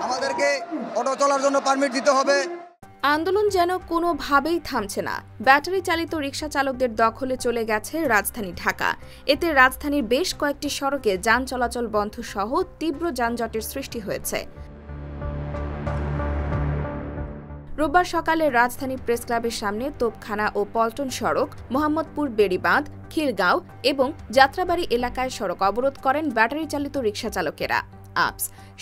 আমাদেরকে অটো চলার জন্য পারমিট দিতে হবে। আন্দোলন যেন কোনোভাবেই থামছে না। ব্যাটারি চালিত রিকশা চালকদের দখলে চলে গেছে রাজধানী ঢাকা। এতে রাজধানীর বেশ কয়েকটি সড়কে যান চলাচল বন্ধ সহ তীব্র যানজটের সৃষ্টি হয়েছে। রোববার সকালে রাজধানী প্রেস ক্লাবের সামনে তোপখানা ও পল্টন সড়ক, মোহাম্মদপুর বেড়িবাঁধ, খিলগাঁও এবং যাত্রাবাড়ি এলাকায় সড়ক অবরোধ করেন ব্যাটারি চালিত রিকশা চালকেরা।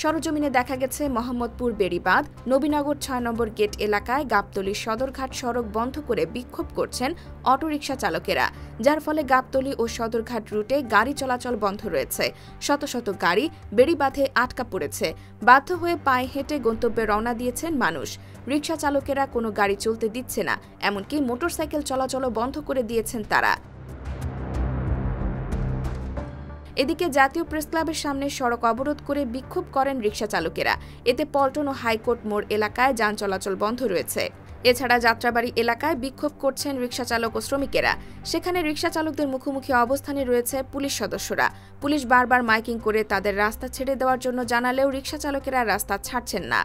সরজমিনে দেখা গেছে মোহাম্মদপুর বেড়িবাঁধ, নবীনগর ৬ নম্বর গেট এলাকায় গাবতলী সদরঘাট সড়ক বন্ধ করে বিক্ষোভ করছেন অটোরিকশা চালকেরা, যার ফলে গাবতলী ও সদরঘাট রুটে গাড়ি চলাচল বন্ধ রয়েছে। শত শত গাড়ি বেড়িবাঁধে আটকা পড়েছে। বাধ্য হয়ে পায়ে হেঁটে গন্তব্যে রওনা দিয়েছেন মানুষ। রিকশা চালকেরা কোনো গাড়ি চলতে দিচ্ছে না, এমনকি মোটরসাইকেল চলাচলও বন্ধ করে দিয়েছেন তারা। এদিকে জাতীয় প্রেস ক্লাবের সামনে সড়ক অবরোধ করে বিক্ষোভ করেন রিকশা চালকেরা। এতে পল্টন ও হাইকোর্ট মোড় এলাকায় যান চলাচল বন্ধ রয়েছে। এছাড়া যাত্রাবাড়ি এলাকায় বিক্ষোভ করছেন রিকশা চালক ও শ্রমিকেরা। সেখানে রিকশা চালকদের মুখোমুখি অবস্থানে রয়েছে পুলিশ সদস্যরা। পুলিশ বারবার মাইকিং করে তাদের রাস্তা ছেড়ে দেওয়ার জন্য জানালেও রিকশা চালকেরা রাস্তা ছাড়ছেন না।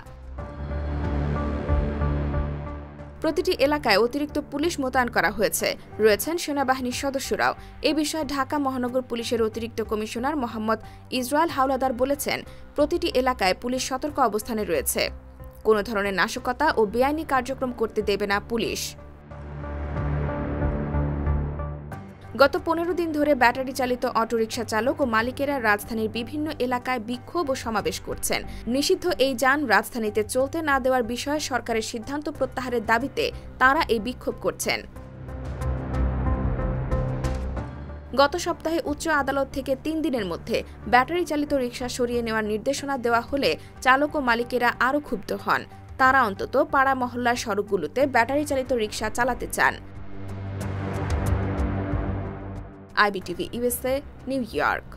প্রতিটি এলাকায় অতিরিক্ত পুলিশ মোতায়েন করা হয়েছে, রয়েছেন সেনাবাহিনীর সদস্যরাও। এ বিষয়ে ঢাকা মহানগর পুলিশের অতিরিক্ত কমিশনার মোহাম্মদ ইসরায়েল হাওলাদার বলেছেন, প্রতিটি এলাকায় পুলিশ সতর্ক অবস্থানে রয়েছে। কোনো ধরনের নাশকতা ও বেআইনি কার্যক্রম করতে দেবে না পুলিশ। গত ১৫ দিন ধরে ব্যাটারি চালিত অটোরিকশা চালক ও মালিকেরা রাজধানীর বিভিন্ন এলাকায় বিক্ষোভ ও সমাবেশ করছেন। নিষিদ্ধ এই যান রাজধানীতে চলতে না দেওয়ার বিষয়ে সরকারের সিদ্ধান্ত প্রত্যাহারের দাবিতে তাঁরা এই বিক্ষোভ করছেন। গত সপ্তাহে উচ্চ আদালত থেকে ৩ দিনের মধ্যে ব্যাটারি চালিত রিকশা সরিয়ে নেওয়ার নির্দেশনা দেওয়া হলে চালক ও মালিকেরা আরও ক্ষুব্ধ হন। তাঁরা অন্তত পাড়া মহল্লার সড়কগুলোতে ব্যাটারি চালিত রিকশা চালাতে চান। IBTV USA, New York।